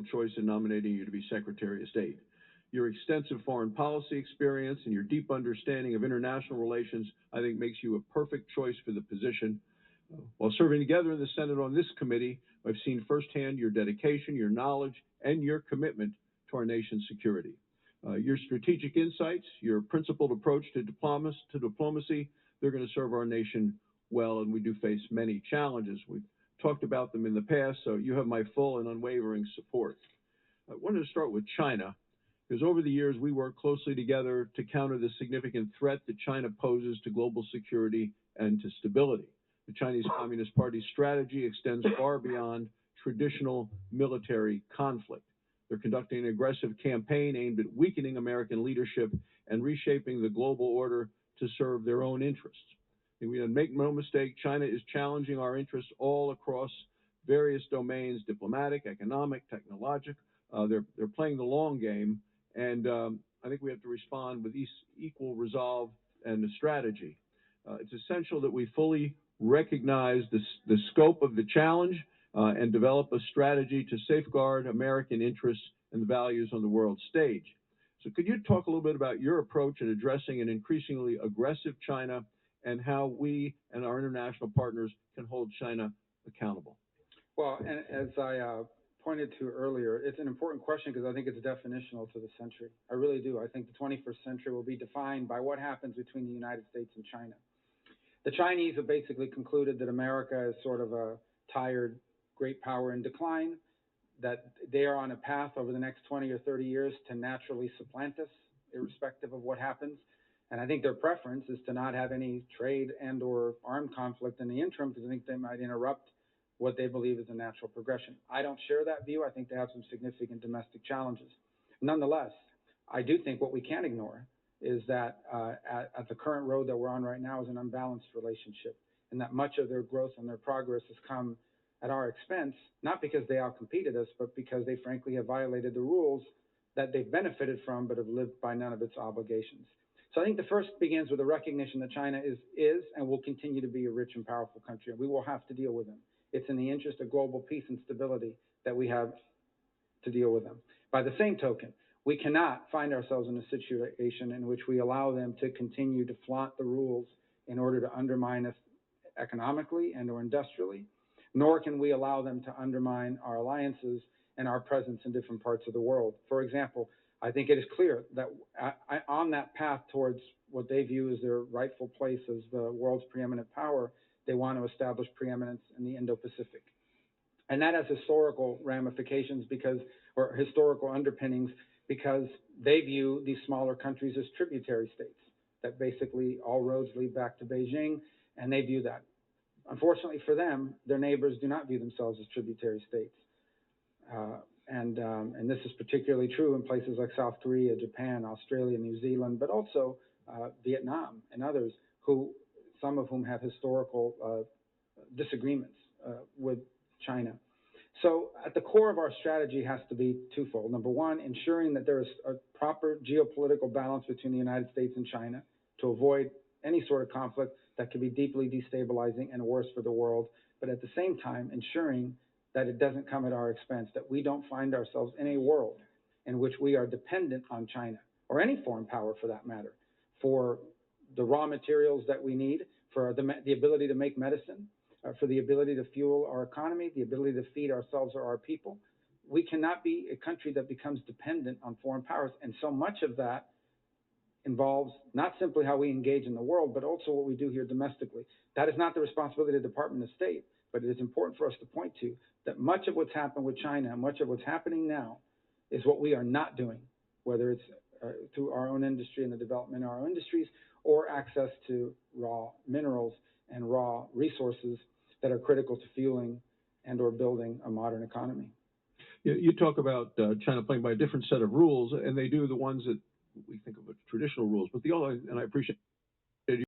choice in nominating you to be Secretary of State. Your extensive foreign policy experience and your deep understanding of international relations, I think, makes you a perfect choice for the position. While serving together in the Senate on this committee, I've seen firsthand your dedication, your knowledge, and your commitment to our nation's security. Your strategic insights, your principled approach to diplomacy, they're going to serve our nation well, and we do face many challenges. We've talked about them in the past, so you have my full and unwavering support. I wanted to start with China, because over the years we worked closely together to counter the significant threat that China poses to global security and to stability. The Chinese Communist Party's strategy extends far beyond traditional military conflict. They're conducting an aggressive campaign aimed at weakening American leadership and reshaping the global order to serve their own interests. And we make no mistake, China is challenging our interests all across various domains: diplomatic, economic, technological. They're playing the long game, and I think we have to respond with equal resolve and a strategy. It's essential that we fully recognize the scope of the challenge and develop a strategy to safeguard American interests and the values on the world stage. So could you talk a little bit about your approach in addressing an increasingly aggressive China and how we and our international partners can hold China accountable? Well, and as I pointed to earlier, it's an important question because I think it's definitional to the century. I really do. I think the 21st century will be defined by what happens between the United States and China. The Chinese have basically concluded that America is sort of a tired great power in decline, that they are on a path over the next 20 or 30 years to naturally supplant us, irrespective of what happens. And I think their preference is to not have any trade and or armed conflict in the interim, because I think they might interrupt what they believe is a natural progression. I don't share that view. I think they have some significant domestic challenges. Nonetheless, I do think what we can't ignore is that at the current road that we're on right now is an unbalanced relationship, and that much of their growth and their progress has come at our expense, not because they outcompeted us, but because they frankly have violated the rules that they've benefited from but have lived by none of its obligations. So I think the first begins with a recognition that China is and will continue to be a rich and powerful country, and we will have to deal with them. It's in the interest of global peace and stability that we have to deal with them. By the same token, we cannot find ourselves in a situation in which we allow them to continue to flaunt the rules in order to undermine us economically and or industrially, nor can we allow them to undermine our alliances and our presence in different parts of the world. For example, I think it is clear that on that path towards what they view as their rightful place as the world's preeminent power, they want to establish preeminence in the Indo-Pacific. And that has historical ramifications or historical underpinnings, because they view these smaller countries as tributary states, that basically all roads lead back to Beijing, and they view that. Unfortunately for them, their neighbors do not view themselves as tributary states. And this is particularly true in places like South Korea, Japan, Australia, New Zealand, but also Vietnam and others, some of whom have historical disagreements with China. So at the core of our strategy has to be twofold. Number one, ensuring that there is a proper geopolitical balance between the United States and China to avoid any sort of conflict that could be deeply destabilizing and worse for the world, but at the same time ensuring that it doesn't come at our expense, that we don't find ourselves in a world in which we are dependent on China, or any foreign power for that matter, for the raw materials that we need, for the ability to make medicine, for the ability to fuel our economy, the ability to feed ourselves or our people. We cannot be a country that becomes dependent on foreign powers, and so much of that involves not simply how we engage in the world, but also what we do here domestically. That is not the responsibility of the Department of State, but it is important for us to point to that much of what's happened with China and much of what's happening now is what we are not doing, whether it's through our own industry and the development of our own industries, or access to raw minerals and raw resources that are critical to fueling and or building a modern economy. You talk about China playing by a different set of rules, and they do the ones that we think of as traditional rules, but and I appreciate